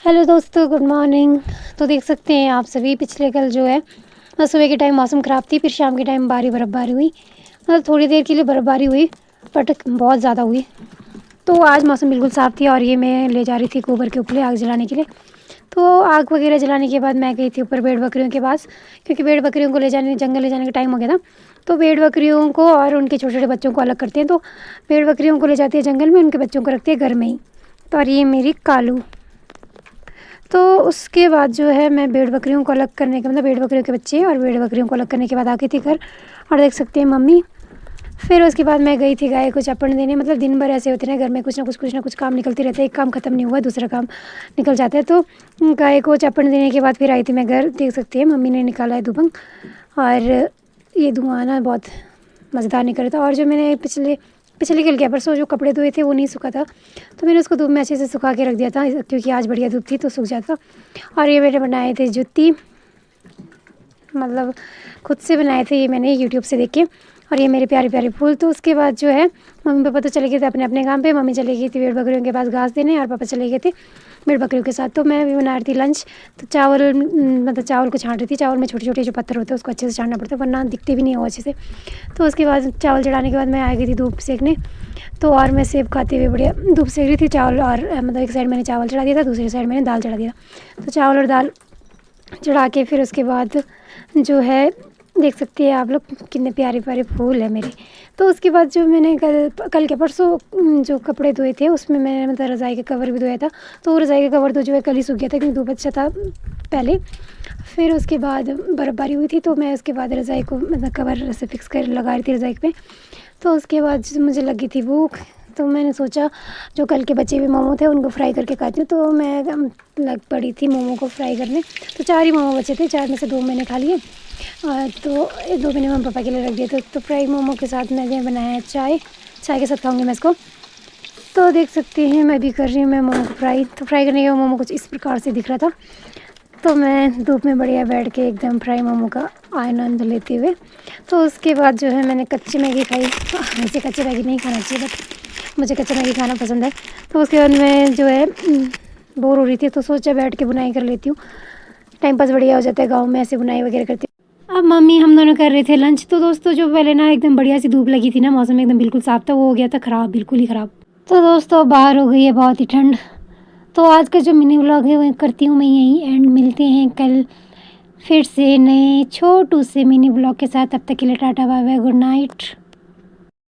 Hello दोस्तों, good morning. तो देख सकते हैं आप सभी, पिछले कल जो है सुबह के टाइम मौसम ख़राब थी, फिर शाम के टाइम बर्फ़बारी हुई। मतलब थोड़ी देर के लिए बर्फ़बारी हुई, बट बहुत ज़्यादा हुई। तो आज मौसम बिल्कुल साफ़ थी और ये मैं ले जा रही थी गोबर के उपले आग जलाने के लिए। तो आग वगैरह जलाने के बाद मैं गई थी ऊपर भेड़ बकरियों के पास, क्योंकि भेड़ बकरियों को जंगल ले जाने का टाइम हो गया था। तो भेड़ बकरियों को और उनके छोटे छोटे बच्चों को अलग करते हैं। तो भेड़ बकरियों को ले जाती है जंगल में, उनके बच्चों को रखते हैं घर में ही। तो और ये मेरी कालू। तो उसके बाद जो है मैं भेड़ बकरियों को अलग करने के मतलब भेड़ बकरियों के बच्चे और भेड़ बकरियों को अलग करने के बाद आ गई थी घर। और देख सकते हैं मम्मी। फिर उसके बाद मैं गई थी गाय को चपड़ देने। मतलब दिन भर ऐसे होते हैं घर में, कुछ ना कुछ काम निकलते रहते हैं। एक काम ख़त्म नहीं हुआ दूसरा काम निकल जाता है। तो गाय को चपड़ देने के बाद फिर आई थी मैं घर। देख सकते हैं मम्मी ने निकाला है दुबंग, और ये धुआं ना बहुत मज़ेदार निकल रहा था। और जो मैंने पिछले कल क्या परसों जो कपड़े धोए थे वो नहीं सूखा था, तो मैंने उसको धूप में अच्छे से सुखा के रख दिया था, क्योंकि आज बढ़िया धूप थी तो सूख जाता। और ये मैंने बनाए थे जूती, मतलब खुद से बनाए थे ये मैंने यूट्यूब से देख के। और ये मेरे प्यारे प्यारे फूल। तो उसके बाद जो है मम्मी पापा तो चले गए थे अपने अपने काम पे। मम्मी चली गई थी भेड़ बकरियों के पास घास देने, और पापा चले गए थे भेड़ बकरियों के साथ। तो मैं भी बना रही थी लंच। तो चावल को छाँट रही थी। चावल में छोटे छोटे जो पत्थर होते हैं उसको अच्छे से छाँटना पड़ता है, वरना दिखते भी नहीं हो अच्छे से। तो उसके बाद चावल चढ़ाने के बाद मैं आ गई थी धूप सेकने। तो और मैं सेब खाते हुए बढ़िया धूप सेक रही थी। चावल और मतलब एक साइड मैंने चावल चढ़ा दिया था, दूसरी साइड मैंने दाल चढ़ा दिया। तो चावल और दाल चढ़ा के फिर उसके बाद जो है देख सकते हैं आप लोग कितने प्यारे प्यारे फूल है मेरे। तो उसके बाद जो मैंने कल के परसों जो कपड़े धोए थे उसमें मैंने मतलब रज़ाई का कवर भी धोया था। तो वो रज़ाई का कवर तो जो है कल ही सूख गया था, क्योंकि धूप अच्छा था पहले। फिर उसके बाद बर्फ़बारी हुई थी, तो मैं उसके बाद रज़ाई को मतलब कवर से फिक्स कर लगा रही थी रज़ाई पे। तो उसके बाद मुझे लगी थी भूख, तो मैंने सोचा जो कल के बचे हुए मोमो थे उनको फ्राई करके खाती हूँ। तो मैं लग पड़ी थी मोमो को फ्राई करने। तो 4 ही मोमो बचे थे, 4 में से 2 मैंने खा लिए, तो 2 मैंने मम्मी पापा के लिए रख दिए। तो फ्राई मोमो के साथ मैंने बनाया चाय के साथ खाऊंगी मैं इसको। तो देख सकते हैं मैं भी कर रही हूँ मैं मोमो को फ्राई। तो फ्राई करने के बाद मोमो कुछ इस प्रकार से दिख रहा था। तो मैं धूप में बढ़िया बैठ के एकदम फ्राई मोमो का आनंद लेते हुए। तो उसके बाद जो है मैंने कच्ची मैगी खाई। वैसे कच्ची मैगी नहीं खाना चाहिए, बट मुझे कच्ची मैगी खाना पसंद है। तो उसके बाद मैं जो है बोर हो रही थी, तो सोचा बैठ के बुनाई कर लेती हूँ, टाइम पास बढ़िया हो जाता है गाँव में ऐसे बुनाई वगैरह करती। अब मम्मी हम दोनों कर रहे थे लंच। तो दोस्तों जो पहले ना एकदम बढ़िया सी धूप लगी थी ना, मौसम एकदम बिल्कुल साफ था, वो हो गया था ख़राब, बिल्कुल ही ख़राब। तो दोस्तों बाहर हो गई है बहुत ही ठंड। तो आज का जो मिनी व्लॉग है वो करती हूँ मैं यहीं एंड। मिलते हैं कल फिर से नए छोटू से मिनी व्लॉग के साथ। तब तक के लिए tata bye bye, good night.